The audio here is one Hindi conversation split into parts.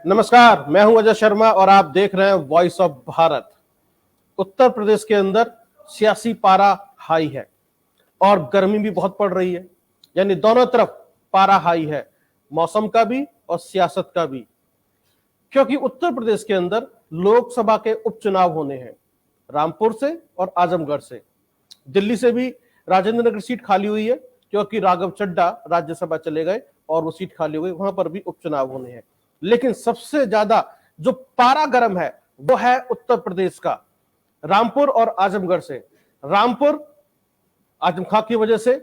नमस्कार, मैं हूं अजय शर्मा और आप देख रहे हैं वॉइस ऑफ भारत। उत्तर प्रदेश के अंदर सियासी पारा हाई है और गर्मी भी बहुत पड़ रही है, यानी दोनों तरफ पारा हाई है, मौसम का भी और सियासत का भी। क्योंकि उत्तर प्रदेश के अंदर लोकसभा के उपचुनाव होने हैं, रामपुर से और आजमगढ़ से। दिल्ली से भी राजेंद्र नगर सीट खाली हुई है क्योंकि राघव चड्ढा राज्यसभा चले गए और वो सीट खाली हो गई, वहां पर भी उपचुनाव होने हैं। लेकिन सबसे ज्यादा जो पारा गर्म है वो है उत्तर प्रदेश का, रामपुर और आजमगढ़ से। रामपुर आजम खां की वजह से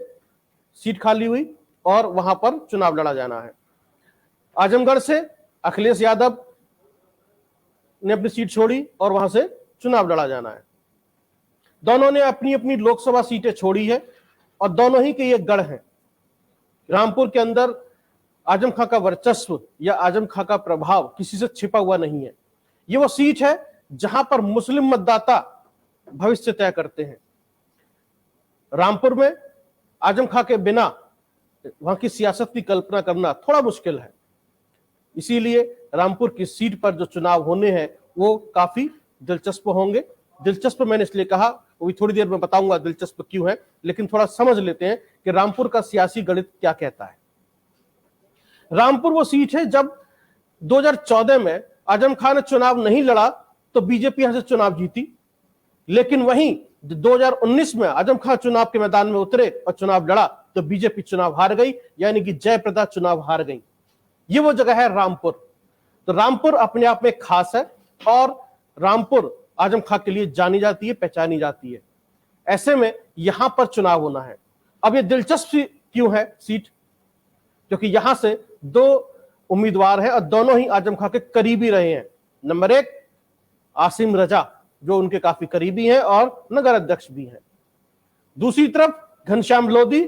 सीट खाली हुई और वहां पर चुनाव लड़ा जाना है। आजमगढ़ से अखिलेश यादव ने अपनी सीट छोड़ी और वहां से चुनाव लड़ा जाना है। दोनों ने अपनी अपनी लोकसभा सीटें छोड़ी है और दोनों ही के ये गढ़ हैं। रामपुर के अंदर आजम खां का वर्चस्व या आजम खां का प्रभाव किसी से छिपा हुआ नहीं है। ये वो सीट है जहां पर मुस्लिम मतदाता भविष्य तय करते हैं। रामपुर में आजम खां के बिना वहां की सियासत की कल्पना करना थोड़ा मुश्किल है। इसीलिए रामपुर की सीट पर जो चुनाव होने हैं वो काफी दिलचस्प होंगे। दिलचस्प मैंने इसलिए कहा, वो भी थोड़ी देर में बताऊंगा दिलचस्प क्यों है, लेकिन थोड़ा समझ लेते हैं कि रामपुर का सियासी गणित क्या कहता है। रामपुर वो सीट है जब 2014 में आजम खां ने चुनाव नहीं लड़ा तो बीजेपी यहां से चुनाव जीती, लेकिन वहीं 2019 में आजम खां चुनाव के मैदान में उतरे और चुनाव लड़ा तो बीजेपी चुनाव हार गई, यानी कि जयप्रदा चुनाव हार गई। ये वो जगह है रामपुर। तो रामपुर अपने आप में खास है और रामपुर आजम खां के लिए जानी जाती है, पहचानी जाती है। ऐसे में यहां पर चुनाव होना है। अब ये दिलचस्प क्यों है सीट? क्योंकि यहां से दो उम्मीदवार हैं और दोनों ही आजम खां के करीबी रहे हैं। नंबर 1 आसिम रजा, जो उनके काफी करीबी हैं और नगर अध्यक्ष भी हैं। दूसरी तरफ घनश्याम लोधी,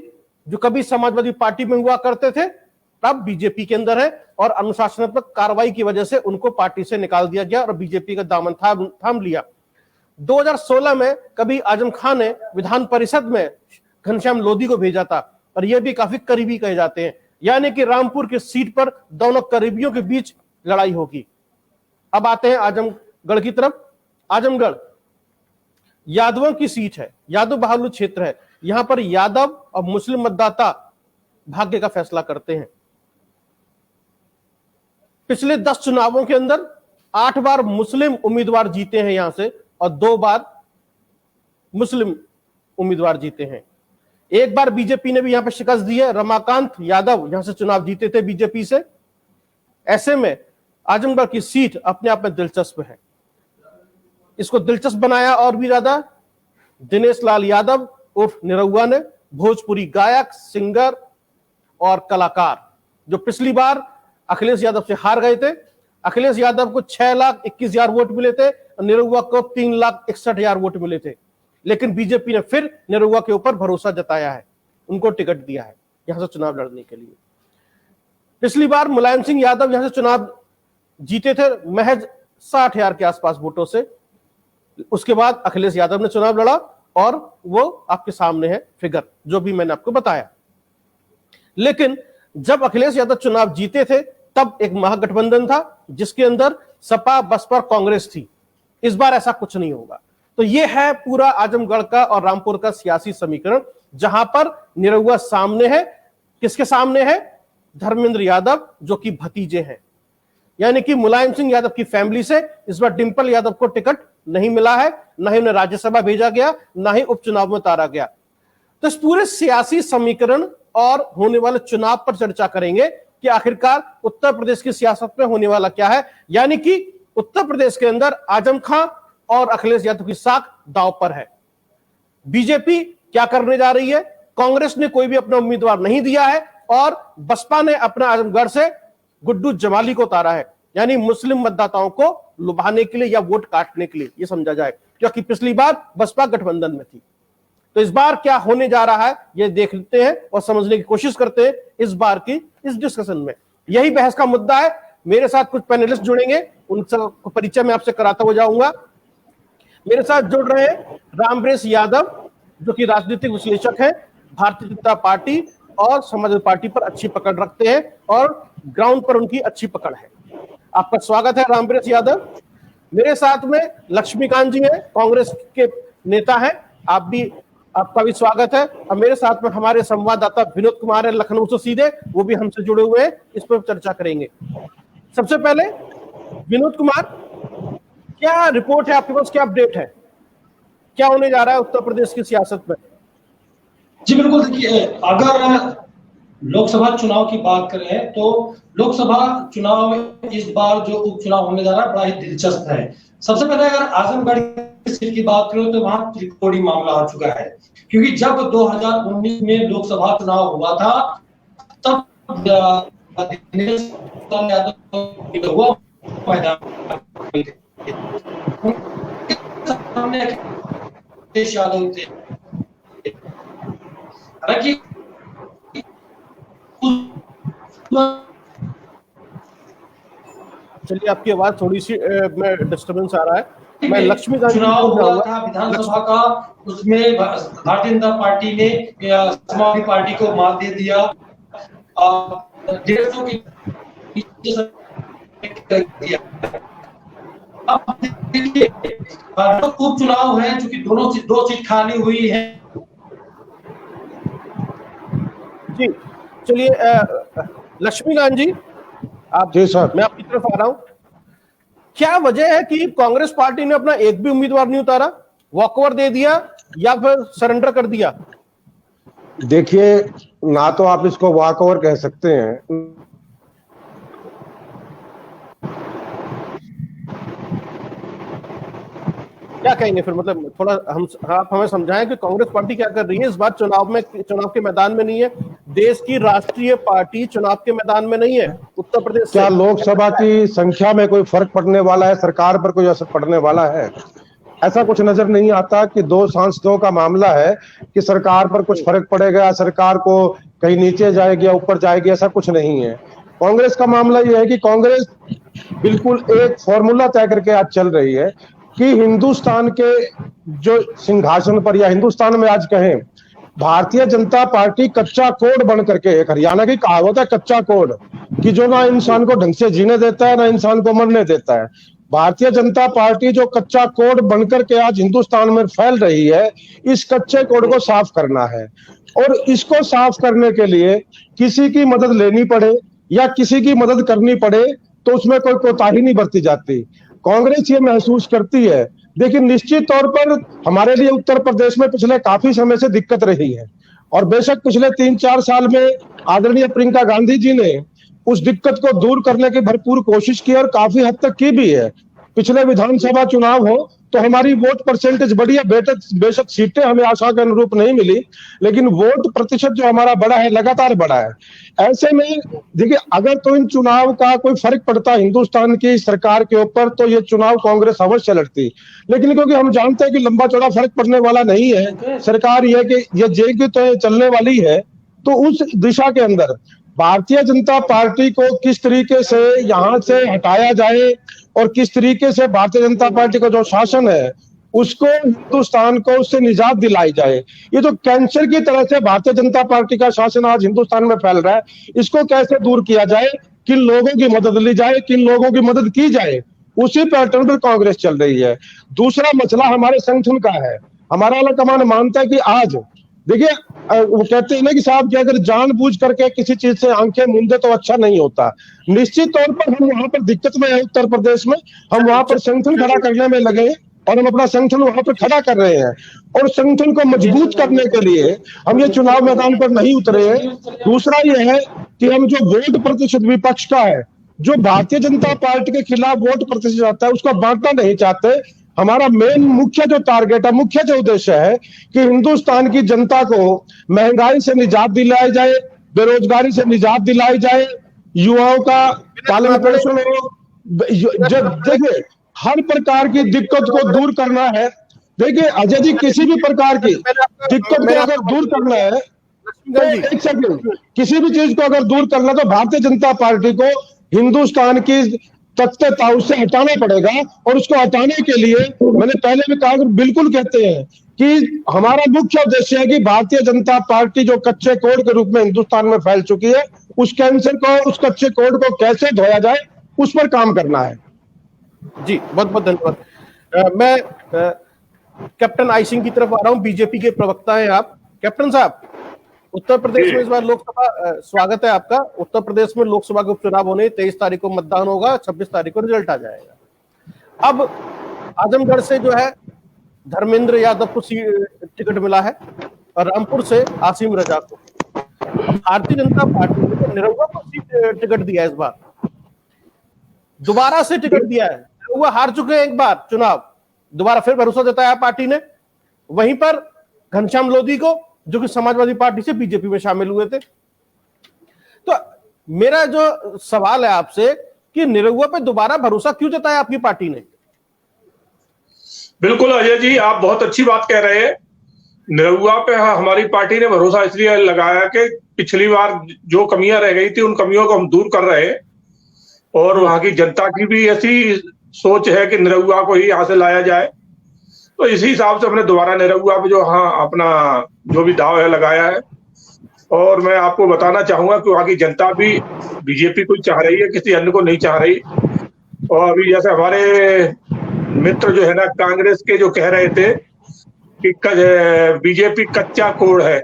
जो कभी समाजवादी पार्टी में हुआ करते थे, अब बीजेपी के अंदर है और अनुशासनात्मक कार्रवाई की वजह से उनको पार्टी से निकाल दिया गया और बीजेपी का दामन थाम लिया। 2016 में कभी आजम खां ने विधान परिषद में घनश्याम लोधी को भेजा था और ये भी काफी करीबी कहे जाते हैं, यानी कि रामपुर की सीट पर दोनों करीबियों के बीच लड़ाई होगी। अब आते हैं आजमगढ़ की तरफ। आजमगढ़ यादवों की सीट है, यादव बाहुल्य क्षेत्र है। यहां पर यादव और मुस्लिम मतदाता भाग्य का फैसला करते हैं। पिछले 10 चुनावों के अंदर 8 बार मुस्लिम उम्मीदवार जीते हैं यहां से और 2 बार मुस्लिम उम्मीदवार जीते हैं। एक बार बीजेपी ने भी यहां पर शिकस्त दी है। रमाकांत यादव यहां से चुनाव जीते थे बीजेपी से। ऐसे में आजमगढ़ की सीट अपने आप में दिलचस्प है। इसको दिलचस्प बनाया और भी ज्यादा दिनेश लाल यादव उर्फ निरहुआ ने, भोजपुरी गायक, सिंगर और कलाकार, जो पिछली बार अखिलेश यादव से हार गए थे। अखिलेश यादव को 6,21,000 वोट मिले थे और निरहुआ को 3,61,000 वोट मिले थे, लेकिन बीजेपी ने फिर निरहुआ के ऊपर भरोसा जताया है, उनको टिकट दिया है यहां से चुनाव लड़ने के लिए। पिछली बार मुलायम सिंह यादव यहां से चुनाव जीते थे महज 60,000 के आसपास वोटों से। उसके बाद अखिलेश यादव ने चुनाव लड़ा और वो आपके सामने है फिगर, जो भी मैंने आपको बताया। लेकिन जब अखिलेश यादव चुनाव जीते थे तब एक महागठबंधन था जिसके अंदर सपा, बसपा, कांग्रेस थी। इस बार ऐसा कुछ नहीं होगा। तो ये है पूरा आजमगढ़ का और रामपुर का सियासी समीकरण, जहां पर निरहुआ सामने है। किसके सामने है? धर्मेंद्र यादव, जो कि भतीजे हैं, यानी कि मुलायम सिंह यादव की फैमिली से इस बार डिंपल यादव को टिकट नहीं मिला है, ना ही उन्हें राज्यसभा भेजा गया, ना ही उपचुनाव में उतारा गया। तो इस पूरे सियासी समीकरण और होने वाले चुनाव पर चर्चा करेंगे कि आखिरकार उत्तर प्रदेश की सियासत में होने वाला क्या है। यानी कि उत्तर प्रदेश के अंदर आजम खां और अखिलेश यादव की साख दांव पर है। बीजेपी क्या करने जा रही है? कांग्रेस ने कोई भी अपना उम्मीदवार नहीं दिया है और बसपा ने अपना आजमगढ़ से गुड्डू जमाली को उतारा है, यानी मुस्लिम मतदाताओं को लुभाने के लिए या वोट काटने के लिए, ये समझा जाए, क्योंकि पिछली बार बसपा गठबंधन में थी। तो इस बार क्या होने जा रहा है ये देखते हैं और समझने की कोशिश करते हैं इस बार की इस डिस्कशन में। यही बहस का मुद्दा है। मेरे साथ कुछ पैनलिस्ट जुड़ेंगे, उनका परिचय मैं आपसे कराता हुआ जाऊंगा। मेरे साथ जुड़ रहे हैं रामवरेश यादव, जो कि राजनीतिक विश्लेषक है, भारतीय जनता पार्टी और समाजवादी पार्टी पर अच्छी पकड़ रखते हैं और ग्राउंड पर उनकी अच्छी पकड़ है। आपका स्वागत है रामप्रेस यादव। मेरे साथ में लक्ष्मीकांत जी हैं, कांग्रेस के नेता हैं। आपका भी स्वागत है। और मेरे साथ में हमारे संवाददाता विनोद कुमार है लखनऊ से सीधे, वो भी हमसे जुड़े हुए हैं, इस पर चर्चा करेंगे। सबसे पहले विनोद कुमार, क्या रिपोर्ट है आपके पास, क्या अपडेट है, क्या होने जा रहा है उत्तर प्रदेश की सियासत में? जी बिल्कुल, देखिए अगर लोकसभा चुनाव की बात करें तो लोकसभा चुनाव इस बार जो उपचुनाव होने जा रहा है बड़ा ही दिलचस्प है। सबसे पहले अगर आजमगढ़ सीट की बात करें तो वहां त्रिकोणीय मामला हो चुका है, क्योंकि जब 2019 में लोकसभा चुनाव हुआ था तब दिनेश यादव हुआ मैदान सामने दिनेश यादव थे। हालांकि चलिए, आपकी आवाज थोड़ी सी में डिस्टर्बेंस आ रहा है। मैं लक्ष्मीकांत चुनाव हुआ था विधानसभा का, उसमें भारतीय जनता पार्टी ने समाजवादी पार्टी को मात दे दिया। 150 की अब देखिए उपचुनाव है, चूंकि दो सीट खाली हुई है। जी चलिए, लक्ष्मीकांत जी आप जी सर, मैं आपकी तरफ आ रहा हूं। क्या वजह है कि कांग्रेस पार्टी ने अपना एक भी उम्मीदवार नहीं उतारा, वॉकओवर दे दिया या फिर सरेंडर कर दिया? देखिए, ना तो आप इसको वॉकओवर कह सकते हैं, क्या कहेंगे फिर? मतलब थोड़ा आप हमें समझाएं कि कांग्रेस पार्टी क्या कर रही है इस बार चुनाव के मैदान में नहीं है। देश की राष्ट्रीय पार्टी चुनाव के मैदान में नहीं है उत्तर प्रदेश। क्या लोकसभा की संख्या में कोई फर्क पड़ने वाला है? सरकार पर कोई असर पड़ने वाला है? ऐसा कुछ नजर नहीं आता कि दो सांसदों का मामला है कि सरकार पर कुछ फर्क पड़ेगा, सरकार को कहीं नीचे जाएगी या ऊपर जाएगी, ऐसा कुछ नहीं है। कांग्रेस का मामला यह है कि कांग्रेस बिल्कुल एक फॉर्मूला तय करके आज चल रही है कि हिंदुस्तान के जो सिंहासन पर, या हिंदुस्तान में आज कहें, भारतीय जनता पार्टी कच्चा कोड बन करके, एक हरियाणा की कहावत है कच्चा कोड, कि जो ना इंसान को ढंग से जीने देता है ना इंसान को मरने देता है। भारतीय जनता पार्टी जो कच्चा कोड बनकर के आज हिंदुस्तान में फैल रही है, इस कच्चे कोड को साफ करना है। और इसको साफ करने के लिए किसी की मदद लेनी पड़े या किसी की मदद करनी पड़े तो उसमें कोई कोताही नहीं बरती जाती। कांग्रेस ये महसूस करती है। देखिए, निश्चित तौर पर हमारे लिए उत्तर प्रदेश में पिछले काफी समय से दिक्कत रही है, और बेशक पिछले 3-4 साल में आदरणीय प्रियंका गांधी जी ने उस दिक्कत को दूर करने की भरपूर कोशिश की और काफी हद तक की भी है। पिछले विधानसभा चुनाव हो तो हमारी वोट परसेंटेज बढ़ी है, बेशक सीटें हमें आशा के अनुरूप नहीं मिली, लेकिन वोट प्रतिशत जो हमारा बढ़ा है, लगातार बढ़ा है। ऐसे में देखिए, अगर तो इन चुनाव का कोई फर्क पड़ता हिंदुस्तान की सरकार के ऊपर तो ये चुनाव कांग्रेस अवश्य लड़ती, लेकिन क्योंकि हम जानते हैं कि लंबा चौड़ा फर्क पड़ने वाला नहीं है, सरकार ये कि ये जेगी तो चलने वाली है, तो उस दिशा के अंदर भारतीय जनता पार्टी को किस तरीके से यहां से हटाया जाए और किस तरीके से भारतीय जनता पार्टी का जो शासन है उसको, हिंदुस्तान को उससे निजात दिलाई जाए। ये जो कैंसर की तरह से भारतीय जनता पार्टी का शासन आज हिंदुस्तान में फैल रहा है, इसको कैसे दूर किया जाए, किन लोगों की मदद ली जाए, किन लोगों की मदद की जाए, उसी पैटर्न पर कांग्रेस चल रही है। दूसरा मसला हमारे संगठन का है। हमारा आला कमान मानता है कि आज देखिए, वो कहते हैं ना कि साहब कि अगर जानबूझ करके किसी चीज से आंखें मूंदे तो अच्छा नहीं होता। निश्चित तौर पर हम वहां पर दिक्कत में है उत्तर प्रदेश में, हम वहां पर संगठन खड़ा करने में लगे हैं और हम अपना संगठन वहां पर खड़ा कर रहे हैं, और संगठन को मजबूत करने के लिए हम ये चुनाव मैदान पर नहीं उतरे हैं। दूसरा ये है कि हम जो वोट प्रतिशत विपक्ष का है, जो भारतीय जनता पार्टी के खिलाफ वोट प्रतिशत आता है, उसको बांटना नहीं चाहते। हमारा मेन मुख्य जो टारगेट है, मुख्य जो उद्देश्य है कि हिंदुस्तान की जनता को महंगाई से निजात दिलाई जाए, बेरोजगारी से निजात दिलाई जाए, युवाओं का पालन पोषण हो। जब देखिए, हर प्रकार की दिक्कत को दूर करना है। देखिए अजय जी, किसी भी प्रकार की दिक्कत को अगर दूर करना है तो एक सेकंड, किसी भी चीज को अगर दूर करना तो भारतीय जनता पार्टी को हिंदुस्तान की तथ्यता उससे हटाना पड़ेगा, और उसको हटाने के लिए मैंने पहले भी कहा, बिल्कुल कहते हैं कि हमारा मुख्य उद्देश्य है कि भारतीय जनता पार्टी जो कच्चे कोड के रूप में हिंदुस्तान में फैल चुकी है, उस कैंसर को, उस कच्चे कोड को कैसे धोया जाए, उस पर काम करना है। जी बहुत बहुत धन्यवाद। मैं कैप्टन आई सिंह की तरफ आ रहा हूं, बीजेपी के प्रवक्ता हैं आप। कैप्टन साहब, उत्तर प्रदेश में इस बार लोकसभा, स्वागत है आपका। उत्तर प्रदेश में लोकसभा के उपचुनाव होने, 23 तारीख को मतदान होगा, 26 तारीख को रिजल्ट आ जाएगा। अब आजमगढ़ से जो है धर्मेंद्र यादव को टिकट मिला है और रामपुर से आसिम रजा को। भारतीय जनता पार्टी ने निरहुआ को टिकट दिया है, इस बार दोबारा से टिकट दिया है। निरहुआ हार चुके हैं एक बार चुनाव, दोबारा फिर भरोसा जताया पार्टी ने। वहीं पर घनश्याम लोधी को, जो कि समाजवादी पार्टी से बीजेपी में शामिल हुए थे। तो मेरा जो सवाल है आपसे कि निरहुआ पे दोबारा भरोसा क्यों जताया आपकी पार्टी ने? बिल्कुल अजय जी, आप बहुत अच्छी बात कह रहे हैं। निरहुआ पे हमारी पार्टी ने भरोसा इसलिए लगाया कि पिछली बार जो कमियां रह गई थी उन कमियों को हम दूर कर रहे हैं, और वहां की जनता की भी ऐसी सोच है कि निरहुआ को ही यहां से लाया जाए। तो इसी हिसाब से हमने दोबारा निरहुआ पे जो अपना जो भी दाव है लगाया है। और मैं आपको बताना चाहूंगा कि वहां की जनता भी बीजेपी को चाह रही है, किसी अन्य को नहीं चाह रही। और अभी जैसे हमारे मित्र जो है ना कांग्रेस के, जो कह रहे थे कि बीजेपी कच्चा कोड़ है,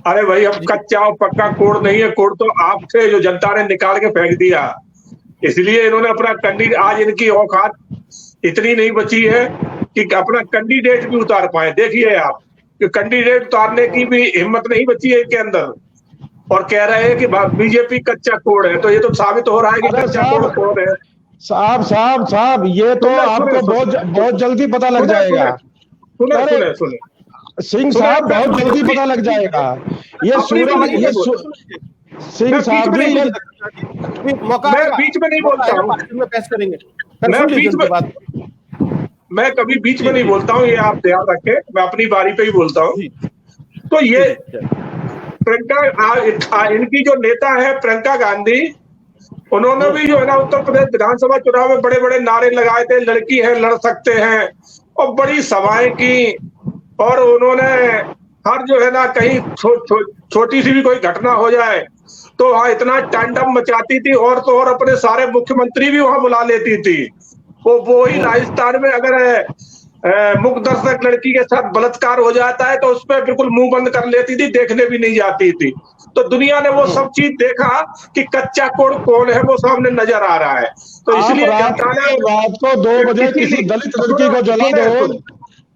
अरे भाई हम कच्चा और पक्का कोड़ नहीं है, कोड़ तो आप थे जो जनता ने निकाल के फेंक दिया। इसलिए इन्होंने अपना आज इनकी औकात इतनी नहीं बची है कि अपना कैंडिडेट भी उतार पाए। देखिए आप कि कैंडिडेट उतारने की भी हिम्मत नहीं बची है इनके अंदर, और कह रहे हैं कि बीजेपी कच्चा कोड़ है। तो ये तो साबित हो रहा है कि कच्चा कोड़ कौन है। साहब ये तो आपको बहुत जल्दी पता लग जाएगा। सुने सिंह साहब, बहुत जल्दी पता लग जाएगा। ये सिंह साहब भी मौका, मैं बीच में नहीं बोलता हूँ, मैं कभी बीच में नहीं बोलता हूँ, ये आप ध्यान रखें, मैं अपनी बारी पे ही बोलता हूँ। तो ये प्रियंका, इनकी जो नेता है प्रियंका गांधी, उन्होंने भी जो है ना उत्तर प्रदेश विधानसभा चुनाव में बड़े बड़े नारे लगाए थे, लड़की है लड़ सकते हैं, और बड़ी सभाएं की। और उन्होंने हर जो है ना कहीं छोटी सी भी कोई घटना हो जाए तो वहां इतना तांडव मचाती थी, और तो और अपने सारे मुख्यमंत्री भी वहां बुला लेती थी। वो ही राजस्थान में अगर मुख दर्शक लड़की के साथ बलात्कार हो जाता है तो उस पर बिल्कुल मुंह बंद कर लेती थी, देखने भी नहीं जाती थी। तो दुनिया ने वो सब चीज देखा कि कच्चा कोड़ कौन है, वो सामने नजर आ रहा है। तो इसलिए रात को 2 बजे किसी दलित लड़की को जला दो,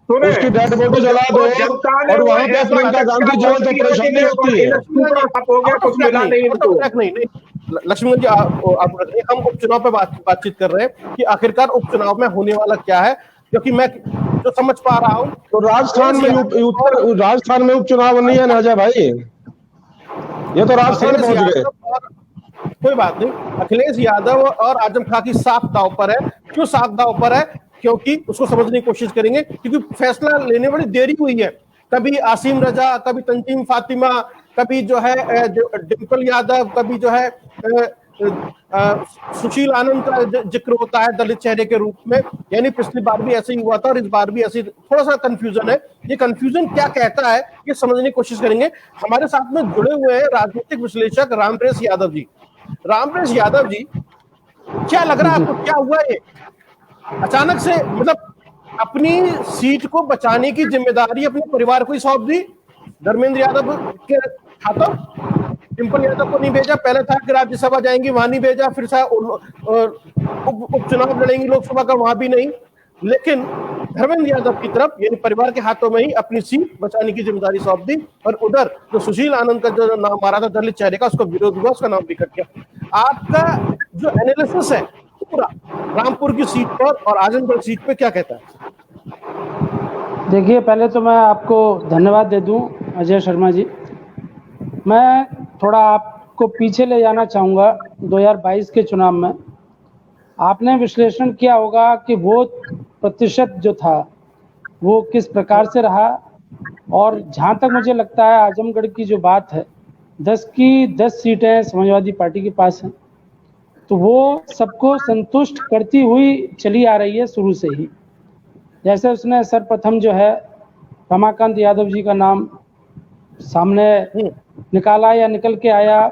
उसकी डेड बॉडी जला दो, और वहां पे प्रियंका गांधी जाए तो परेशानी होती है। लक्ष्मण जी, हम उपचुनाव पे बातचीत कर रहे हैं कि आखिरकार उपचुनाव में होने वाला क्या है, क्योंकि मैं जो समझ पा रहा हूं तो राजस्थान में उपचुनाव नहीं है ना अजय भाई, ये तो राजस्थान पहुंच गए। कोई बात नहीं, अखिलेश यादव और आजम खां की साफ दांव पर है। क्यों साफ दांव पर है? क्योंकि उसको समझने की कोशिश करेंगे, क्योंकि फैसला लेने बड़ी देरी हुई है। कभी आसिम रजा, कभी तंजीम फातिमा, कभी जो है डिंपल यादव, कभी जो है सुशील आनंद का जिक्र होता है दलित चेहरे के रूप में। यानी पिछली बार भी ऐसे ही हुआ था और इस बार भी ऐसे थोड़ा सा कंफ्यूजन है। ये कंफ्यूजन क्या कहता है ये समझने की कोशिश करेंगे। हमारे साथ में जुड़े हुए हैं राजनीतिक विश्लेषक रामप्रेस यादव जी। रामप्रेस यादव जी, क्या लग रहा है आपको, क्या हुआ ये अचानक से? मतलब अपनी सीट को बचाने की जिम्मेदारी अपने परिवार को ही सौंप दी, धर्मेंद्र यादव के हाथों। डिंपल यादव को नहीं भेजा, पहले था कि राज्यसभा जाएंगी, वहां नहीं भेजा, फिर उपचुनाव लड़ेंगी लोकसभा का, वहां भी नहीं। लेकिन धर्मेंद्र यादव की तरफ यानी परिवार के हाथों में ही अपनी सीट बचाने की जिम्मेदारी सौंप दी। और उधर जो सुशील आनंद का जो नाम आ रहा था दलित चेहरे का, उसका विरोध हुआ, उसका नाम भी कट गया। आपका जो एनालिसिस है पूरा रामपुर की सीट पर और आजमगढ़ सीट पे, क्या कहता है? देखिए, पहले तो मैं आपको धन्यवाद दे दूं अजय शर्मा जी। मैं थोड़ा आपको पीछे ले जाना चाहूँगा 2022 के चुनाव में। आपने विश्लेषण किया होगा कि वोट प्रतिशत जो था वो किस प्रकार से रहा, और जहाँ तक मुझे लगता है आजमगढ़ की जो बात है, 10 की 10 सीटें समाजवादी पार्टी के पास हैं, तो वो सबको संतुष्ट करती हुई चली आ रही है शुरू से ही। जैसे उसने सर्वप्रथम जो है रमाकांत यादव जी का नाम सामने निकाला या निकल के आया,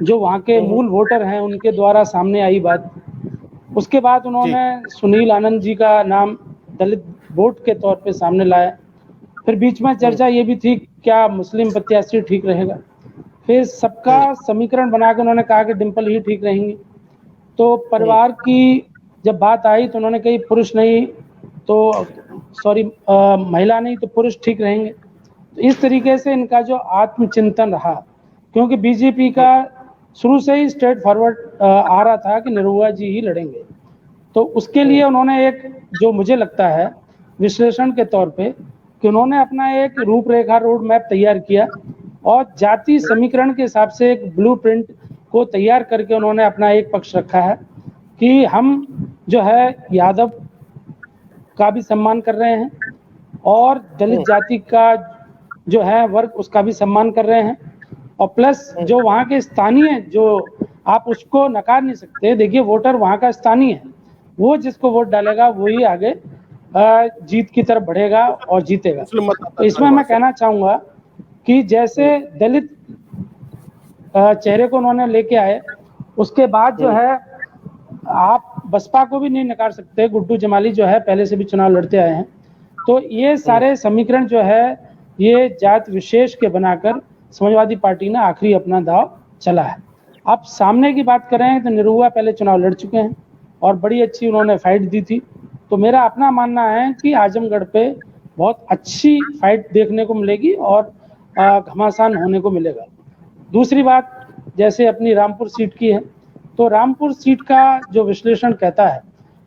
जो वहाँ के मूल वोटर हैं उनके द्वारा सामने आई बात, उसके बाद उन्होंने सुनील आनंद जी का नाम दलित वोट के तौर पे सामने लाया। फिर बीच में चर्चा ये भी थी क्या मुस्लिम प्रत्याशी ठीक रहेगा। फिर सबका समीकरण बना के उन्होंने कहा कि डिम्पल ही ठीक रहेंगी। तो परिवार की जब बात आई तो उन्होंने कही पुरुष नहीं तो महिला नहीं तो पुरुष ठीक रहेंगे। तो इस तरीके से इनका जो आत्मचिंतन रहा, क्योंकि बीजेपी का शुरू से ही स्ट्रेट फॉरवर्ड आ रहा था कि निरहुआ जी ही लड़ेंगे। तो उसके लिए उन्होंने एक जो मुझे लगता है विश्लेषण के तौर पे कि उन्होंने अपना एक रूपरेखा रोड मैप तैयार किया और जाति समीकरण के हिसाब से एक ब्लूप्रिंट को तैयार करके उन्होंने अपना एक पक्ष रखा है कि हम जो है यादव का भी सम्मान कर रहे हैं और दलित जाति का जो है वर्ग उसका भी सम्मान कर रहे हैं, और प्लस जो वहाँ के स्थानीय जो आप उसको नकार नहीं सकते। देखिए वोटर वहाँ का स्थानीय है, वो जिसको वोट डालेगा वही आगे जीत की तरफ बढ़ेगा और जीतेगा। तो इसमें मैं कहना चाहूँगा कि जैसे दलित चेहरे को उन्होंने लेके आए, उसके बाद जो है आप बसपा को भी नहीं नकार सकते। गुड्डू जमाली जो है पहले से भी चुनाव लड़ते आए हैं। तो ये सारे समीकरण जो है ये जात विशेष के बनाकर समाजवादी पार्टी ने आखिरी अपना दाव चला है। अब सामने की बात करें तो निरहुआ पहले चुनाव लड़ चुके हैं और बड़ी अच्छी उन्होंने फाइट दी थी। तो मेरा अपना मानना है कि आजमगढ़ पे बहुत अच्छी फाइट देखने को मिलेगी और घमासान होने को मिलेगा। दूसरी बात जैसे अपनी रामपुर सीट की है, तो रामपुर सीट का जो विश्लेषण कहता है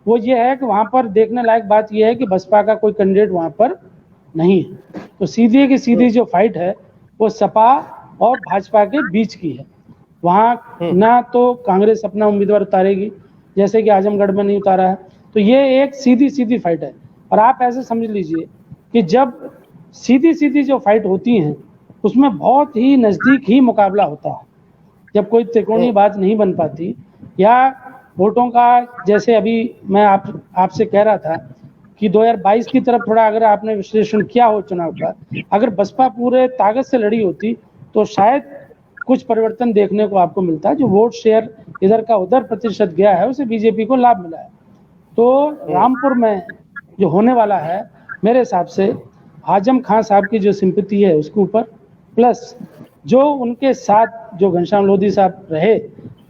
वो ये है कि वहाँ पर देखने लायक बात ये है कि बसपा का कोई कैंडिडेट वहाँ पर नहीं है। तो सीधी की सीधी जो फाइट है वो सपा और भाजपा के बीच की है। वहाँ ना तो कांग्रेस अपना उम्मीदवार उतारेगी जैसे कि आजमगढ़ में नहीं उतारा है। तो ये एक सीधी सीधी फाइट है। और आप ऐसे समझ लीजिए कि जब सीधी सीधी जो फाइट होती हैं उसमें बहुत ही नज़दीक ही मुकाबला होता है। जब कोई त्रिकोणीय बात नहीं बन पाती या वोटों का, जैसे अभी मैं आपसे कह रहा था कि 2022 की तरफ थोड़ा अगर आपने विश्लेषण किया हो चुनाव का, अगर बसपा पूरे ताकत से लड़ी होती तो शायद कुछ परिवर्तन देखने को आपको मिलता है। जो वोट शेयर इधर का उधर प्रतिशत गया है उसे बीजेपी को लाभ मिला है। तो रामपुर में जो होने वाला है मेरे हिसाब से आजम खान साहब की जो सिंपैथी है उसके ऊपर, प्लस जो उनके साथ जो घनश्याम लोधी साहब रहे,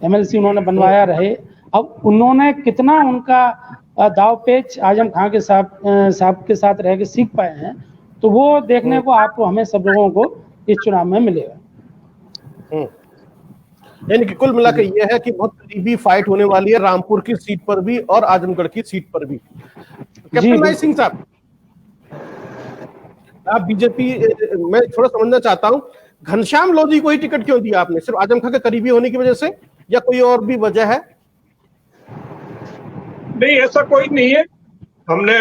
एमएलसी उन्होंने बनवाया रहे, अब उन्होंने कितना उनका दाव पेच आजम खान के साहब के साथ रह के सीख पाए हैं, तो वो देखने को आपको हमें सब लोगों को इस चुनाव में मिलेगा। यानी कि कुल मिलाकर यह है कि बहुत करीबी फाइट होने वाली है रामपुर की सीट पर भी और आजमगढ़ की सीट पर भी। कैप्टन नाइक सिंह साहब, आप बीजेपी, मैं थोड़ा समझना चाहता हूं घनश्याम लोधी को ही टिकट क्यों दिया आपने? सिर्फ आजम खान के करीबी होने की वजह से या कोई और भी वजह है? नहीं, ऐसा कोई नहीं है। हमने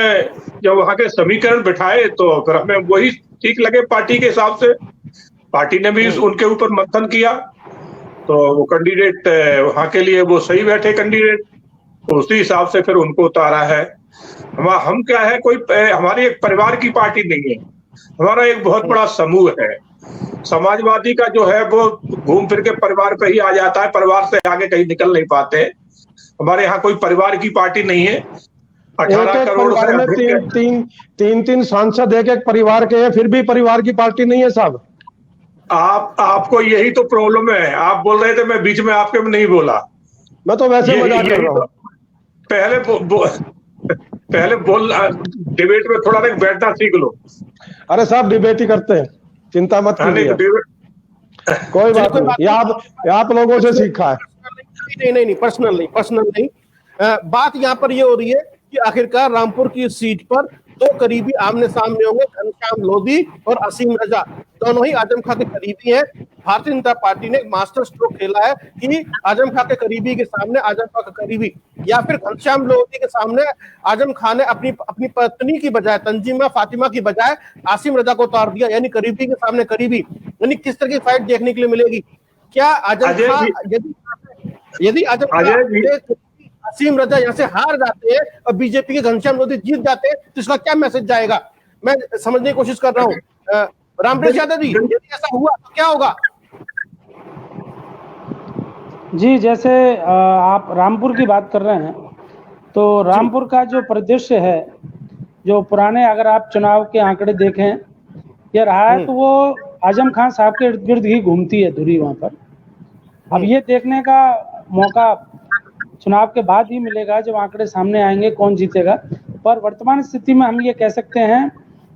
जब वहां के समीकरण बिठाए तो फिर हमें वही ठीक लगे पार्टी के हिसाब से। पार्टी ने भी उनके ऊपर मंथन किया तो वो कैंडिडेट वहां के लिए वो सही बैठे कैंडिडेट, तो उसी हिसाब से फिर उनको उतारा है। हम क्या है, कोई हमारी एक परिवार की पार्टी नहीं है, हमारा एक बहुत बड़ा समूह है। समाजवादी का जो है वो घूम फिर के परिवार पे ही आ जाता है, परिवार से आगे कहीं निकल नहीं पाते। हमारे यहाँ कोई परिवार की पार्टी नहीं है। 18 करोड़ से तीन सांसद एक परिवार के हैं, फिर भी परिवार की पार्टी नहीं है साहब। आपको यही तो प्रॉब्लम है। आप बोल रहे थे, मैं बीच में आपके में नहीं बोला, मैं तो वैसे मजाक कर रहा हूं। पहले बोल डिबेट में थोड़ा बैठना सीख लो। अरे साहब डिबेट ही करते हैं, चिंता मत कीजिए, कोई बात नहीं, आप लोगों से सीखा है। नहीं, पर्सनल नहीं। बात यहाँ पर ये हो रही है कि आखिरकार रामपुर की सीट पर दो करीबी आमने सामने होंगे, घनश्याम लोधी और असीम रजा, दोनों ही आजम खां के करीबी हैं। भारतीय जनता पार्टी ने मास्टर स्ट्रोक खेला है कि आजम खां के करीबी के सामने आजम खां का करीबी, या फिर घनश्याम लोधी के सामने आजम खान ने अपनी पत्नी की बजाय, तंजीमा फातिमा की बजाय आसिम रजा को उतार दिया, यानी करीबी के सामने करीबी। यानी किस तरह की फाइट देखने के लिए मिलेगी? क्या आजम खां, यदि आजम खां असीम रजा यहाँ से हार जाते हैं और बीजेपी के घनश्याम लोधी जीत जाते हैं तो इसका क्या मैसेज जाएगा? मैं समझने की कोशिश कर रहा हूँ। रामप्रेस यादव जी, यदि ऐसा हुआ तो क्या होगा? जी, जैसे आप रामपुर की बात कर रहे हैं तो रामपुर का जो परिदृश्य है, जो पुराने अगर आप चुनाव के आंकड़े देखें, ये रहा है तो वो आजम खान साहब के इर्द गिर्द ही घूमती है धुरी वहां पर। अब ये देखने का मौका चुनाव के बाद ही मिलेगा जब आंकड़े सामने आएंगे कौन जीतेगा। पर वर्तमान स्थिति में हम ये कह सकते हैं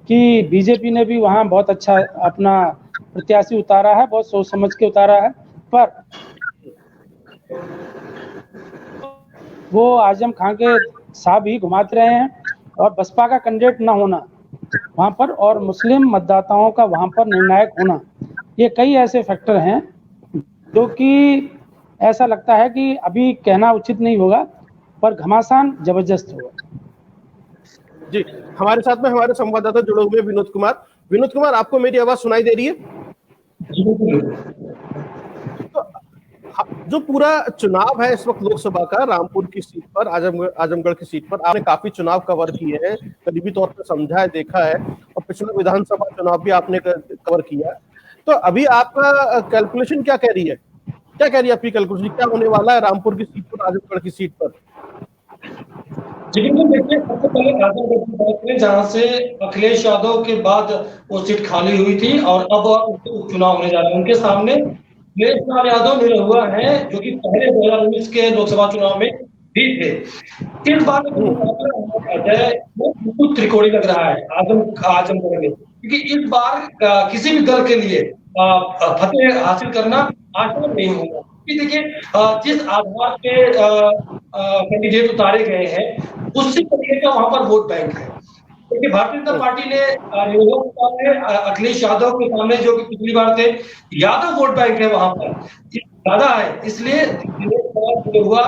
कि बीजेपी ने भी वहां बहुत अच्छा अपना प्रत्याशी उतारा है, बहुत सोच समझ के उतारा है, पर वो आजम खान के साहब ही घुमाते रहे हैं और बसपा का कैंडिडेट ना होना वहां पर और मुस्लिम मतदाताओं का वहां पर निर्णायक होना, ये कई ऐसे फैक्टर हैं जो कि ऐसा लगता है कि अभी कहना उचित नहीं होगा, पर घमासान जबरदस्त होगा। जी, हमारे साथ में हमारे संवाददाता जुड़े हुए विनोद कुमार। विनोद कुमार, आपको मेरी आवाज सुनाई दे रही है? तो जो पूरा चुनाव है इस वक्त लोकसभा का रामपुर की सीट पर, आजमगढ़ की सीट पर, आपने काफी चुनाव कवर किए हैं, करीबी तौर पर समझा है, देखा है, और पिछला विधानसभा चुनाव भी आपने कवर किया है। तो अभी आपका कैलकुलेशन क्या कह रही है? क्या कह रही है आपकी कैलकुलेशन? क्या होने वाला है रामपुर की सीट पर, आजमगढ़ की सीट पर? जी बिल्कुल, देखिए सबसे पहले आजमगढ़ की बात करें जहां से अखिलेश यादव के बाद वो सीट खाली हुई थी और अब उपचुनाव होने जा रहे हैं। उनके सामने अखिलेश कुमार यादव निरहुआ है जो कि पहले 2019 के लोकसभा चुनाव में भी थे। इस बार वो बिल्कुल त्रिकोणी लग रहा है आजमगढ़ में, क्योंकि इस बार किसी भी दल के लिए फतेह हासिल करना आसान नहीं होगा। देखिए जिस आधार पे कैंडिडेट उतारे गए हैं उसी तरीके का वहां पर वोट बैंक है। देखिए भारतीय जनता पार्टी ने अखिलेश यादव के सामने जो कि पिछली बार थे, यादव वोट बैंक है वहां पर ज्यादा है, इसलिए हुआ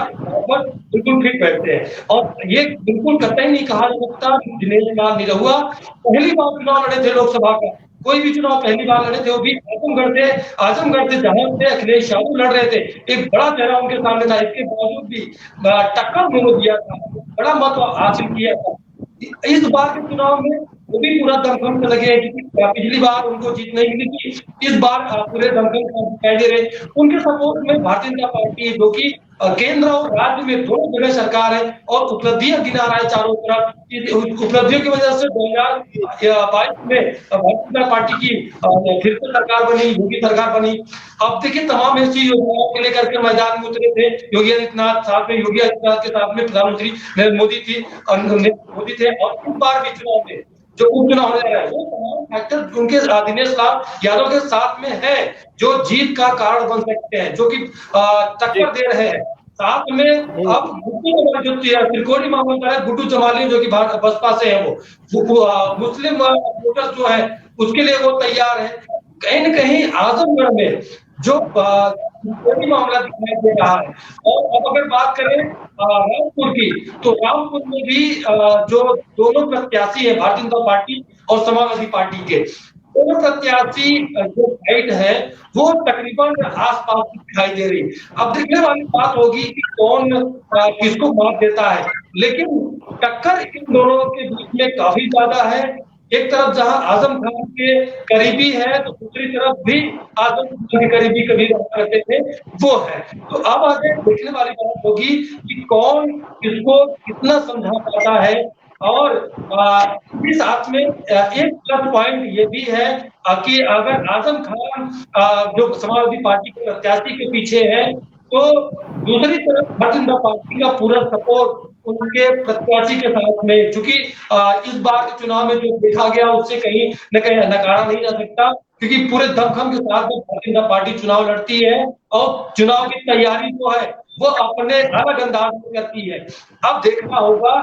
बिल्कुल फिट बैठते हैं। और ये बिल्कुल कतई नहीं कहा जा सकता दिनेश लाल निरहुआ पहली बार चुनाव लड़े थे लोकसभा का, कोई भी चुनाव पहली बार लड़े थे वो भी आजमगढ़ से जहां से अखिलेश यादव लड़ रहे थे, एक बड़ा चेहरा उनके सामने था, इसके बावजूद भी टक्कर उन्होंने दिया था, बड़ा मत हासिल किया था। इस बार के चुनाव में वो भी पूरा दमखम से लगे, क्योंकि पिछली बार उनको जीत नहीं मिली थी, इस बार पूरे दमखम दिखाई दे रहे। उनके सपोर्ट में भारतीय जनता पार्टी जो कि केंद्र और राज्य में दोनों जगह सरकार है और उपलब्धियां गिना रहा है चारों तरफ। उपलब्धियों की वजह से 2022 में भारतीय जनता पार्टी की फिर से सरकार बनी, योगी सरकार बनी। अब देखिए तमाम ऐसी योजनाओं के लेकर के मैदान में उतरे थे योगी आदित्यनाथ, साथ में योगी आदित्यनाथ के साथ में प्रधानमंत्री नरेंद्र मोदी थे। और इस बार भी चुनाव में जो उपचुनाव होने जा रहा है वो तमाम फैक्टर उनके दिनेश लाल यादव के साथ में है जो जीत का कारण बन सकते हैं, जो कि टक्कर दे रहे हैं। साथ में अब जो त्रिकोणी मामला है, गुड्डू जमाली जो कि बसपा से है, वो मुस्लिम वोटर्स जो है उसके लिए वो तैयार है। कहीं न कहीं आजमगढ़ में जो मामला दिखाई दे रहा है। और अब अगर बात करें रामपुर की, तो रामपुर में भी जो दोनों प्रत्याशी है भारतीय जनता पार्टी और समाजवादी पार्टी के, दोनों प्रत्याशी जो फाइट है वो तकरीबन आसपास दिखाई दे रही। अब देखने वाली बात होगी कि कौन किसको मात देता है, लेकिन टक्कर इन दोनों के बीच में काफी ज्यादा है। एक तरफ जहां आजम खान के करीबी है तो दूसरी तरफ भी आजम खान के करीबी कभी करते थे वो है। तो अब आगे देखने वाली बात होगी कि कौन किसको कितना समझा पाता है। और इस साथ में एक प्लस पॉइंट ये भी है कि अगर आजम खान जो समाजवादी पार्टी के प्रत्याशी के पीछे है तो दूसरी तरफ भारतीय जनता पार्टी का पूरा सपोर्ट उनके प्रत्याशी के साथ में, चूंकि इस बार के चुनाव में जो देखा गया उससे कहीं न कहीं नकारा नहीं जा सकता, क्योंकि पूरे दमखम के साथ में भारतीय जनता पार्टी चुनाव लड़ती है और चुनाव की तैयारी जो है वो अपने अलग अंदाज में करती है। अब देखना होगा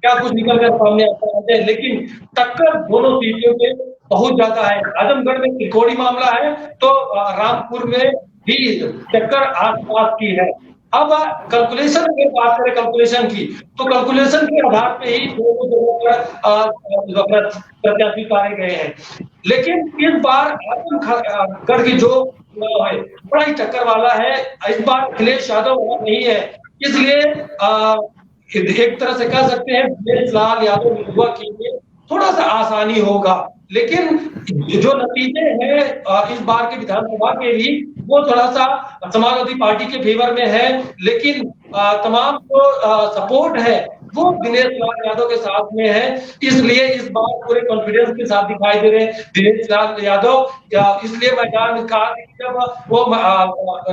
क्या कुछ निकल कर सामने आता है, लेकिन टक्कर दोनों सीटों पे बहुत ज्यादा है। आजमगढ़ में त्रिकोणी मामला है तो रामपुर में भी टक्कर आसपास की है। अब कैलकुलेशन की बात करें कैलकुलेशन की, तो कैलकुलेशन के आधार पे ही प्रत्याशी उतारे गए हैं। लेकिन इस बार आजमगढ़ की जो चुनाव है बड़ा ही टक्कर वाला है। इस बार अखिलेश यादव नहीं है, इसलिए एक तरह से कह सकते हैं दिनेश लाल यादव निरहुआ के लिए थोड़ा सा आसानी होगा। लेकिन जो नतीजे हैं इस बार के विधानसभा के भी वो थोड़ा सा समाजवादी पार्टी के फेवर में है। लेकिन तमाम जो सपोर्ट है वो दिनेश लाल यादव के साथ में है। इसलिए इस बार पूरे कॉन्फिडेंस के साथ दिखाई दे रहे हैं दिनेश लाल यादव। इसलिए मैदान में कहा कि जब वो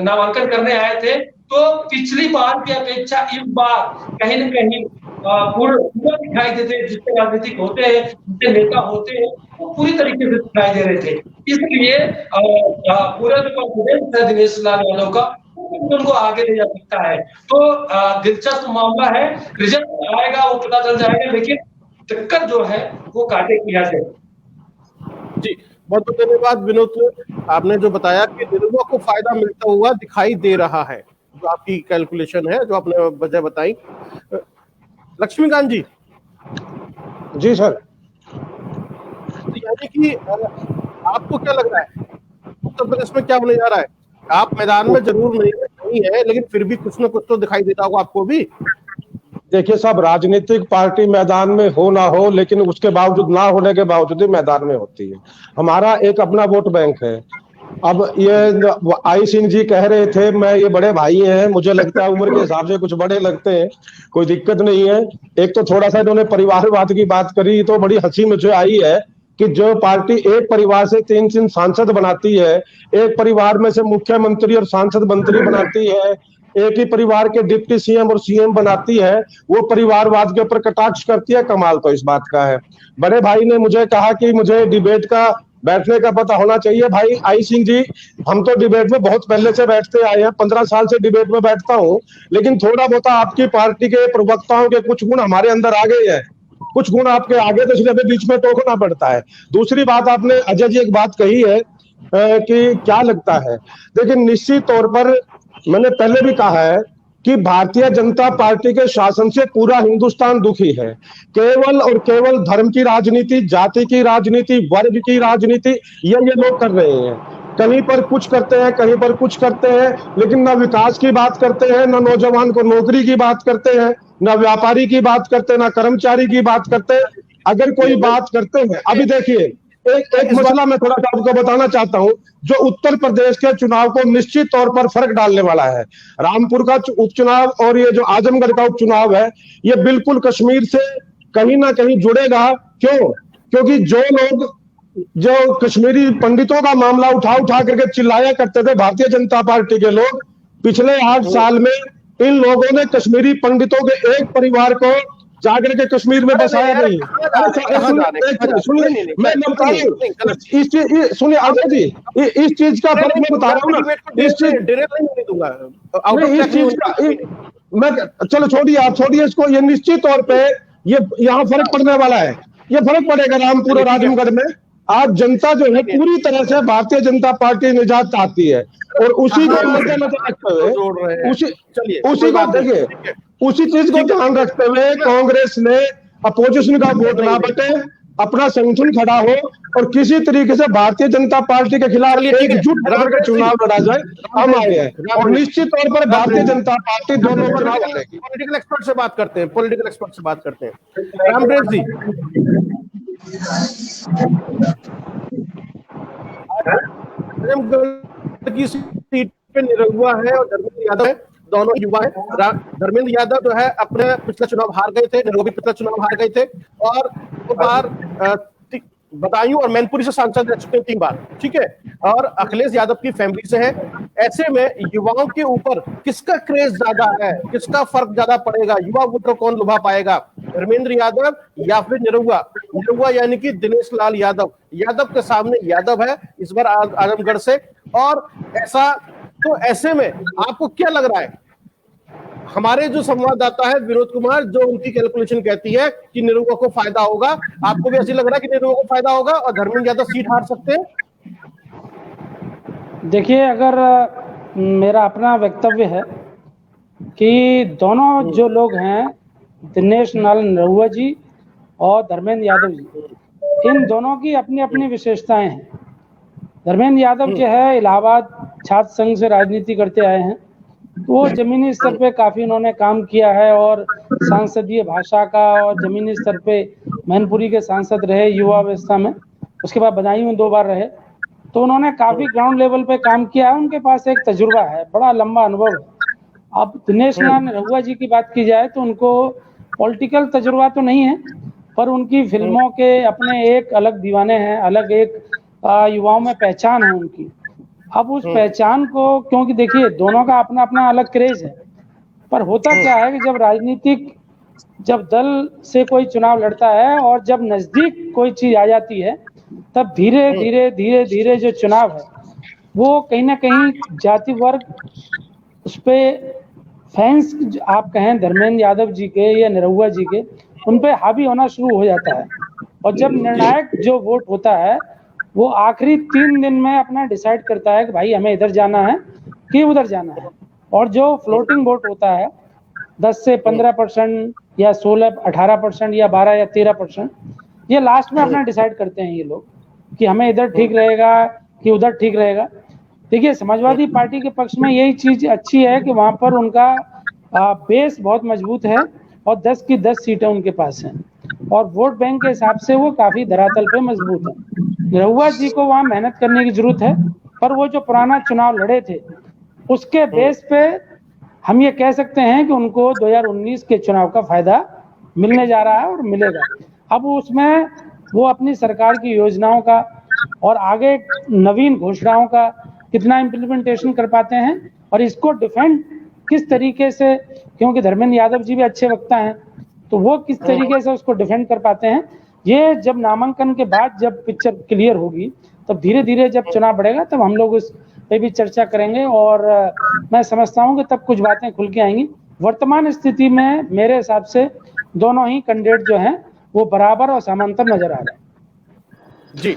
नामांकन करने आए थे तो पिछली बार की अपेक्षा इस बार कहीं न कहीं पूरा दिखाई देते, जितने राजनीतिक होते हैं, जितने नेता होते हैं, वो पूरी तरीके से दिखाई दे रहे थे। इसलिए पूरा जो कॉन्फिडेंस है दिनेश लाल यादव का, उनको आगे ले जा सकता है। तो दिलचस्प मामला है, रिजल्ट आएगा वो पता चल जाएगा, लेकिन टक्कर जो है वो कांटे की है। जी, बहुत बहुत धन्यवाद विनोद, आपने जो बताया कि निरुआ को फायदा मिलता हुआ दिखाई दे रहा है, जो आपकी कैलकुलेशन है, जो आपने वजह बताई। लक्ष्मीकांत जी। जी सर। यानी कि आपको क्या लग रहा है उत्तर प्रदेश में क्या होने जा रहा है? आप मैदान में जरूर नहीं है, लेकिन फिर भी कुछ ना कुछ तो दिखाई देता होगा आपको भी। देखिए साहब, राजनीतिक पार्टी मैदान में हो ना हो, लेकिन उसके बावजूद ना होने के बावजूद मैदान में होती है। हमारा एक अपना वोट बैंक है। अब ये आई सिंह जी कह रहे थे, मैं ये बड़े भाई हैं, मुझे लगता है उम्र के हिसाब से कुछ बड़े लगते हैं, कोई दिक्कत नहीं है। एक तो थोड़ा सा इन्होंने परिवारवाद की बात करी तो बड़ी हंसी मुझे आई है कि जो पार्टी एक परिवार से 3 सांसद बनाती है, एक परिवार में से मुख्यमंत्री और सांसद मंत्री बनाती है, एक ही परिवार के डिप्टी सीएम और सीएम बनाती है, वो परिवारवाद के ऊपर कटाक्ष करती है। कमाल तो इस बात का है। बड़े भाई ने मुझे कहा कि मुझे डिबेट का बैठने का पता होना चाहिए। भाई आई सिंह जी, हम तो डिबेट में बहुत पहले से बैठते आए हैं, 15 साल से डिबेट में बैठता हूं, लेकिन थोड़ा बहुत आपकी पार्टी के प्रवक्ताओं के कुछ गुण हमारे अंदर आ गए हैं, कुछ गुण आपके आगे, तो इसलिए बीच में टोकना पड़ता है। दूसरी बात, आपने अजय जी एक बात कही है कि क्या लगता है, देखिए निश्चित तौर पर मैंने पहले भी कहा है कि भारतीय जनता पार्टी के शासन से पूरा हिंदुस्तान दुखी है। केवल और केवल धर्म की राजनीति, जाति की राजनीति, वर्ग की राजनीति ये लोग कर रहे हैं। कहीं पर कुछ करते हैं, कहीं पर कुछ करते हैं, लेकिन ना विकास की बात करते हैं, ना नौजवान को नौकरी की बात करते हैं, ना व्यापारी की बात करते हैं, ना कर्मचारी की बात करते हैं। अगर कोई बात करते हैं, अभी देखिए एक मसला मैं थोड़ा सा आपको बताना चाहता हूं, जो उत्तर प्रदेश के चुनाव को निश्चित तौर पर फर्क डालने वाला है। रामपुर का उपचुनाव और ये जो आजमगढ़ का उपचुनाव है, ये बिल्कुल कश्मीर से कहीं ना कहीं जुड़ेगा। क्यों? क्योंकि जो कश्मीरी पंडितों का मामला उठा करके चिल्लाया करते थे भारतीय जनता पार्टी के लोग, पिछले 8 साल में इन लोगों ने कश्मीरी पंडितों के एक परिवार को जाकर के कश्मीर में बसाया नहीं। सुनिए, मैं बता रहा हूँ इस चीज, सुनिए अजय जी, इस चीज का फर्क मैं बता रहा हूँ ना, इस चीज का मैं, चलो छोड़िए, आप छोड़िए इसको। ये निश्चित तौर पे ये यहाँ फर्क पड़ने वाला है, ये फर्क पड़ेगा रामपुर और आजमगढ़ में। आज जनता जो है पूरी तरह से भारतीय जनता पार्टी निजात चाहती है, और उसी को मद्देनजर रखते हुए उसी को देखिए, उसी चीज को ध्यान रखते हुए कांग्रेस ने अपोजिशन का वोट ना बटे, अपना संगठन खड़ा हो और किसी तरीके से भारतीय जनता पार्टी के खिलाफ एकजुट होकर चुनाव लड़ा जाए। हम आए हैं और निश्चित तौर पर भारतीय जनता पार्टी दोनों चुनाव लड़ेगी। पॉलिटिकल एक्सपर्ट से बात करते हैं, पॉलिटिकल एक्सपर्ट से बात करते हैं। रामप्रेस जी, की सीट पे निरुआ है और धर्मेंद्र यादव है, दोनों युवा है। धर्मेंद्र यादव जो है अपने पिछला चुनाव हार गए थे, निरुआ भी पिछला चुनाव हार गए थे, और दो बार बदायूं और मैनपुरी से सांसद रह चुके हैं 3 बार, ठीक है, और अखिलेश यादव की फैमिली से है। ऐसे में युवाओं के ऊपर किसका क्रेज ज्यादा है, किसका फर्क ज्यादा पड़ेगा, युवा वोटर कौन लुभा पाएगा, धर्मेंद्र यादव या फिर निरुआ यानी कि दिनेश लाल यादव। यादव के सामने यादव है इस बार आजमगढ़ से, और ऐसे में आपको क्या लग रहा है? हमारे जो संवाददाता है विनोद कुमार, जो उनकी कैलकुलेशन कहती है कि निरुआ को फायदा होगा, आपको भी ऐसे लग रहा है कि निरुआ को फायदा होगा और धर्मेंद्र यादव सीट हार सकते हैं? देखिए, अगर मेरा अपना वक्तव्य है कि दोनों जो लोग हैं, दिनेश लाल निरुआ जी और धर्मेंद्र यादव जी, इन दोनों की अपनी अपनी विशेषताएं हैं। धर्मेंद्र यादव जो है इलाहाबाद छात्र संघ से राजनीति करते आए हैं, वो जमीनी स्तर पे काफी उन्होंने काम किया है, और सांसदीय भाषा का, और जमीनी स्तर पे मैनपुरी के सांसद रहे युवा अवस्था में, उसके बाद बदायूं में 2 बार रहे, तो उन्होंने काफी ग्राउंड लेवल पे काम किया है, उनके पास एक तजुर्बा है, बड़ा लंबा अनुभव है। अब दिनेश लाल निरुआ जी की बात की जाए तो उनको पॉलिटिकल तजुर्बा तो नहीं है, पर उनकी फिल्मों के अपने एक अलग दीवाने हैं, अलग एक युवाओं में पहचान है उनकी। अब उस पहचान को, क्योंकि देखिए दोनों का अपना अपना अलग क्रेज है, पर होता क्या है कि जब दल से कोई चुनाव लड़ता है और जब नजदीक कोई चीज आ जाती है, तब धीरे धीरे जो चुनाव है वो कहीं ना कहीं जाति वर्ग, उस पे फैंस आप कहें धर्मेंद्र यादव जी के या निरहुआ जी के, उन पे हावी होना शुरू हो जाता है। और जब निर्णायक जो वोट होता है वो आखिरी 3 दिन में अपना डिसाइड करता है कि भाई हमें इधर जाना है कि उधर जाना है। और जो फ्लोटिंग वोट होता है 10 से 15% या 16-18% या 12 या 13%, ये लास्ट में अपना डिसाइड करते हैं ये लोग कि हमें इधर ठीक रहेगा कि उधर ठीक रहेगा। देखिए समाजवादी पार्टी के पक्ष में यही चीज अच्छी है कि वहां पर उनका बेस बहुत मजबूत है और 10 की 10 सीटें उनके पास हैं और वोट बैंक के हिसाब से वो काफी धरातल पे मजबूत है। निरहुआ जी को वहां मेहनत करने की जरूरत है, पर वो जो पुराना चुनाव लड़े थे उसके बेस पे हम ये कह सकते हैं कि उनको 2019 के चुनाव का फायदा मिलने जा रहा है और मिलेगा। अब उसमें वो अपनी सरकार की योजनाओं का और आगे नवीन घोषणाओं का कितना इम्प्लीमेंटेशन कर पाते हैं और इसको डिफेंड किस तरीके से, क्योंकि धर्मेंद्र यादव जी भी अच्छे वक्ता हैं, तो वो किस तरीके से उसको डिफेंड कर पाते हैं, ये जब नामांकन के बाद जब पिक्चर क्लियर होगी तब धीरे धीरे जब चुनाव बढ़ेगा तब हम लोग उस पे भी चर्चा करेंगे और मैं समझता हूँ कि तब कुछ बातें खुल के आएंगी। वर्तमान स्थिति में मेरे हिसाब से दोनों ही कैंडिडेट जो हैं वो बराबर और समांतर नजर आ रहे हैं। जी,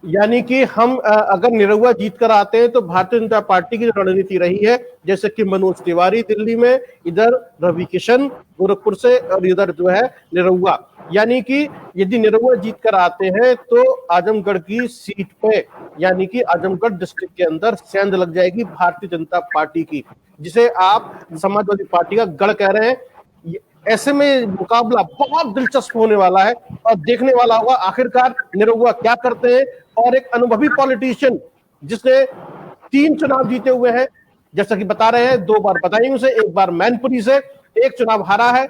यानी कि हम अगर निरहुआ जीत कर आते हैं तो भारतीय जनता पार्टी की रणनीति रही है, जैसे कि मनोज तिवारी दिल्ली में, इधर रवि किशन गोरखपुर से और इधर जो है निरहुआ, यानी कि यदि निरहुआ जीत कर आते हैं तो आजमगढ़ की सीट पे, यानी कि आजमगढ़ डिस्ट्रिक्ट के अंदर सेंध लग जाएगी भारतीय जनता पार्टी की, जिसे आप समाजवादी पार्टी का गढ़ कह रहे हैं। ऐसे में मुकाबला बहुत दिलचस्प होने वाला है और देखने वाला होगा आखिरकार निरहुआ क्या करते हैं। और एक अनुभवी पॉलिटिशियन जिसने 3 चुनाव जीते हुए हैं, जैसा कि बता रहे हैं, 2 बार बदायूं से, 1 बार मैनपुरी से, 1 चुनाव हारा है,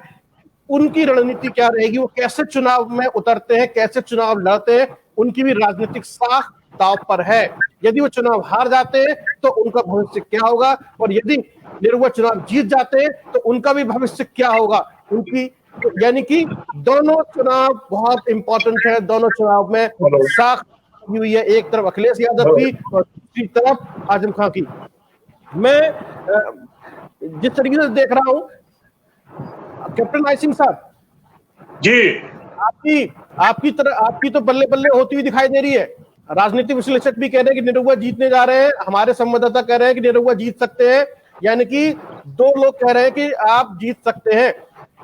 उनकी रणनीति क्या रहेगी, वो कैसे चुनाव में उतरते हैं, कैसे चुनाव लड़ते हैं, उनकी भी राजनीतिक साख दांव पर है। यदि वो चुनाव हार जाते हैं तो उनका भविष्य क्या होगा, और यदि निरहुआ चुनाव जीत जाते हैं तो उनका भी भविष्य क्या होगा उनकी, यानी कि दोनों चुनाव बहुत इंपॉर्टेंट है। दोनों चुनाव में साख हुई है, एक तरफ अखिलेश यादव की और दूसरी तरफ आजम खां की। मैं जिस तरीके से देख रहा हूं, कैप्टन आई सिंह साहब जी, आपकी तो बल्ले बल्ले होती हुई दिखाई दे रही है। राजनीतिक विश्लेषक भी कह रहे हैं कि निरहुआ जीतने जा रहे हैं, हमारे संवाददाता कह रहे हैं कि निरहुआ जीत सकते हैं, यानी कि 2 लोग कह रहे हैं कि आप जीत सकते हैं।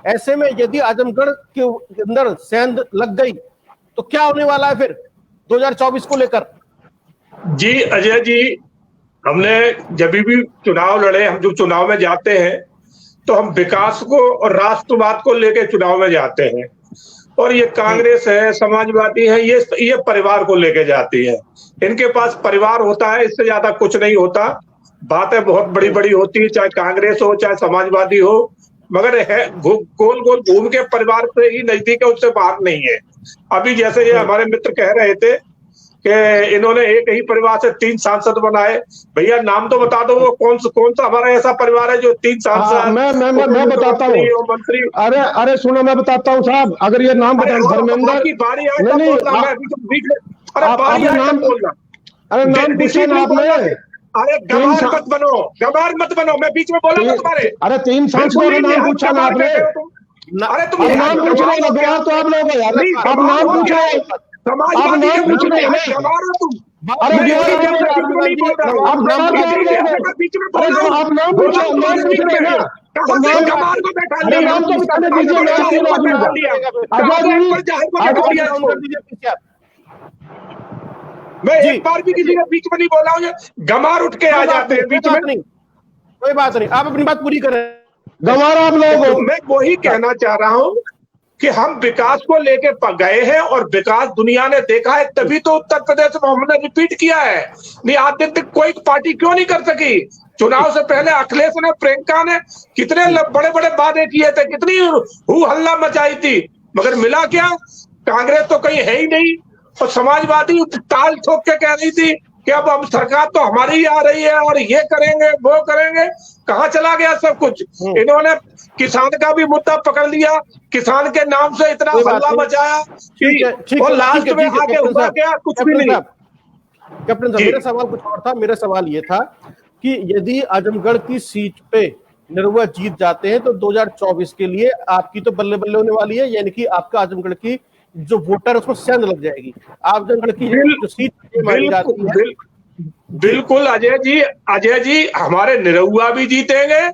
ऐसे में यदि आजमगढ़ के अंदर सेंध लग गई तो क्या होने वाला है फिर 2024 को लेकर? जी अजय जी, हमने जब भी चुनाव लड़े, हम जो चुनाव में जाते हैं तो हम विकास को और राष्ट्रवाद को लेकर चुनाव में जाते हैं, और ये कांग्रेस है, समाजवादी है, ये परिवार को लेके जाती है। इनके पास परिवार होता है, इससे ज्यादा कुछ नहीं होता। बातें बहुत बड़ी बड़ी होती है, चाहे कांग्रेस हो चाहे समाजवादी हो, मगर है गोल गोल घूम के परिवार से ही नजदीक है, उससे बाहर नहीं है। अभी जैसे ये हमारे मित्र कह रहे थे कि इन्होंने एक ही परिवार से 3 सांसद बनाए, भैया नाम तो बता दो, वो कौन सा हमारा ऐसा परिवार है जो 3 सांसद? मैं बताता हूँ, मंत्री। अरे सुनो, मैं बताता हूँ साहब, अगर ये नाम बता, धर्मेंद्र की बारी आए तो बोलना, अरे बारी आए तो बोलना, अरे नाम पूछे ना आपने, अरे गवार मत बनो, मैं बीच में बोला ना तुम्हारे। अरे 3 सांसदों का नाम पूछा ना आपने, अरे तुम नाम पूछ रहे हो, गवार तो आप लोग हो यार, आप नाम पूछ रहे हो, आप नाम पूछ रहे हो, अरे आप नाम पूछ रहे हो, आप नाम पूछ रहे हो ना, नाम तो बताने दीजिए। मैं एक बार भी किसी के बीच में नहीं बोला हूँ, गमार उठ के आ जाते हैं बीच में। कोई बात नहीं, आप अपनी बात पूरी करें। गंवार आप लोग हो। मैं वही कहना चाह रहा हूं कि हम विकास को लेके गए हैं और विकास दुनिया ने देखा है, तभी तो उत्तर प्रदेश में हमने रिपीट किया है। नहीं, आज दिन तक कोई पार्टी क्यों नहीं कर सकी? चुनाव से पहले अखिलेश ने, प्रियंका ने कितने बड़े बड़े वादे किए थे, कितनी हू हल्ला मचाई थी, मगर मिला क्या? कांग्रेस तो कहीं है ही नहीं। और समाजवादी ताल ठोक के कह रही थी कि अब हम सरकार तो हमारी ही आ रही है और ये करेंगे वो करेंगे। कहाँ चला गया सब कुछ? इन्होंने किसान का भी मुद्दा पकड़ लिया, किसान के नाम से इतना हल्ला मचाया और लास्ट में आके हुआ क्या? कुछ भी नहीं। कैप्टन साहब, मेरा सवाल कुछ और था। मेरा सवाल ये था कि यदि आजमगढ़ की सीट पे निरहुआ जीत जाते हैं तो 2024 के लिए आपकी तो बल्ले बल्ले होने वाली है, यानी कि आपका आजमगढ़ की जो वोटर उसको सेंध लग जाएगी। आजमगढ़ की जो सीट मानी जाती है। बिल्कुल अजय जी हमारे निरहुआ भी जीतेंगे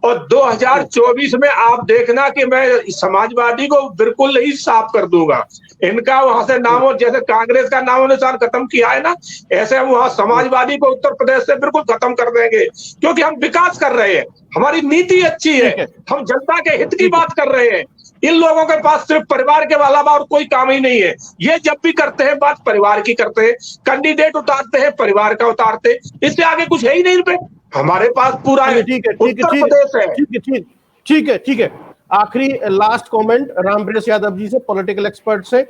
और 2024 में आप देखना कि मैं समाजवादी को बिल्कुल नहीं साफ कर दूंगा। इनका वहां से नामो, जैसे कांग्रेस का नामो निशान खत्म किया है ना, ऐसे हम वहां समाजवादी को उत्तर प्रदेश से बिल्कुल खत्म कर देंगे, क्योंकि हम विकास कर रहे हैं, हमारी नीति अच्छी है, हम जनता के हित की बात कर रहे हैं। इन लोगों के पास सिर्फ परिवार के अलावा और कोई काम ही नहीं है। ये जब भी करते हैं बात परिवार की करते हैं, कैंडिडेट उतारते हैं परिवार का उतारते, इससे आगे कुछ है ही नहीं पे। हमारे पास पूरा उत्तर प्रदेश है। ठीक है। आखिरी लास्ट कमेंट रामवृक्ष यादव जी से, पॉलिटिकल एक्सपर्ट से।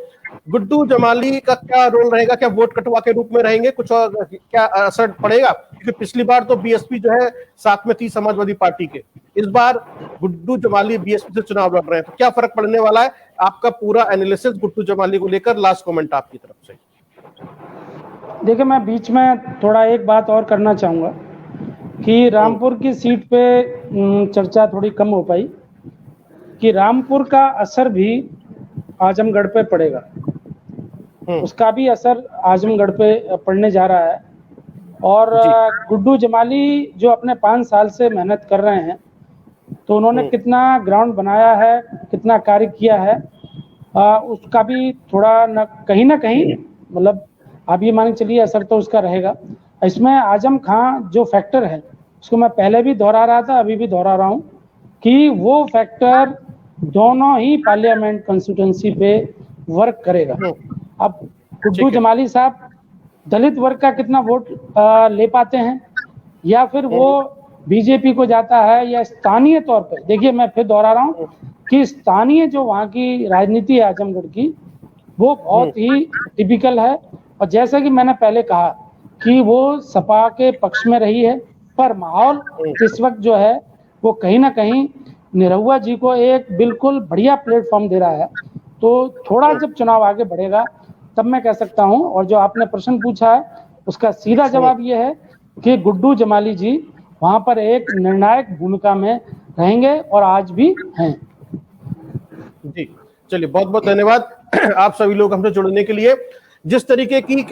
गुड्डू जमाली का क्या रोल रहेगा? क्या वोट कटवा के रूप में रहेंगे? कुछ और क्या असर पड़ेगा? क्योंकि पिछली बार तो बीएसपी जो है साथ में थी समाजवादी पार्टी के, इस बार गुड्डू जमाली बीएसपी से चुनाव लड़ रहे हैं, तो क्या फर्क पड़ने वाला है? आपका पूरा एनालिसिस गुड्डू जमाली को लेकर, लास्ट कमेंट आपकी तरफ से। देखिए, मैं बीच में थोड़ा एक बात और करना चाहूँगा कि रामपुर की सीट पे चर्चा थोड़ी कम हो पाई कि रामपुर का असर भी आजमगढ़ पे पड़ेगा, उसका भी असर आजमगढ़ पे पड़ने जा रहा है। और गुड्डू जमाली जो अपने 5 साल से मेहनत कर रहे हैं, तो उन्होंने कितना ग्राउंड बनाया है, कितना कार्य किया है, उसका भी थोड़ा न कहीं मतलब आप ये मान के चलिए असर तो उसका रहेगा। इसमें आजम खां जो फैक्टर है, उसको मैं पहले भी दोहरा रहा था, अभी भी दोहरा रहा हूँ कि वो फैक्टर दोनों ही पार्लियामेंट कंस्टिट्यूंसी पे वर्क करेगा। अब गुड्डू जमाली साहब दलित वर्ग का कितना वोट ले पाते हैं, या फिर वो बीजेपी को जाता है, या स्थानीय तौर पे, देखिए मैं फिर दोहरा रहा हूँ कि स्थानीय जो वहाँ की राजनीति है आजमगढ़ की, वो बहुत ही टिपिकल है। और जैसा कि मैंने पहले कहा कि वो सपा के पक्ष में रही है, पर माहौल इस वक्त जो है वो कहीं ना कहीं निरहुआ जी को एक बिल्कुल बढ़िया प्लेटफॉर्म दे रहा है। तो थोड़ा जब चुनाव आगे बढ़ेगा तब मैं कह सकता हूं। और जो आपने प्रश्न पूछा है उसका सीधा जवाब ये है कि गुड्डू जमाली जी वहां पर एक निर्णायक भूमिका में रहेंगे और आज भी हैं। जी चलिए, बहुत बहुत धन्यवाद आप सभी लोग हमसे जुड़ने के लिए। जिस तरीके की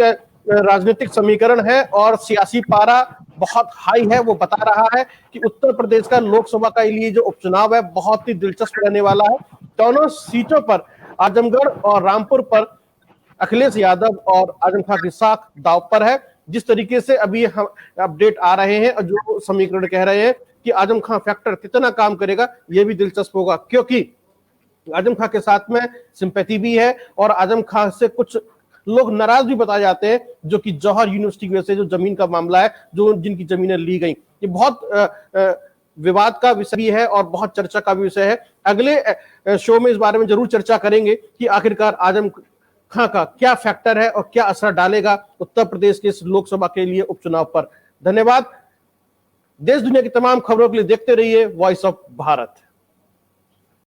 राजनीतिक समीकरण है और सियासी पारा बहुत हाई है, वो बता रहा है कि उत्तर प्रदेश का लोकसभा का लिए जो उपचुनाव है बहुत ही दिलचस्प रहने वाला है। दोनों सीटों पर, आजमगढ़ और रामपुर पर, अखिलेश यादव और आजम खां की साख दांव पर है। जिस तरीके से अभी हम अपडेट आ रहे हैं और जो समीकरण कह रहे हैं कि आजम खां फैक्टर कितना काम करेगा, ये भी दिलचस्प होगा, क्योंकि आजम खां के साथ में सिंपैथी भी है और आजम खां से कुछ लोग नाराज भी बताए जाते हैं, जो कि जौहर यूनिवर्सिटी की वजह से जो जमीन का मामला है, जो जिनकी जमीनें ली गई, ये बहुत विवाद का विषय भी है और बहुत चर्चा का भी विषय है। अगले शो में इस बारे में जरूर चर्चा करेंगे कि आखिरकार आजम खां का क्या फैक्टर है और क्या असर डालेगा उत्तर प्रदेश के इस लोकसभा के लिए उपचुनाव पर। धन्यवाद। देश दुनिया की तमाम खबरों के लिए देखते रहिए वॉइस ऑफ भारत।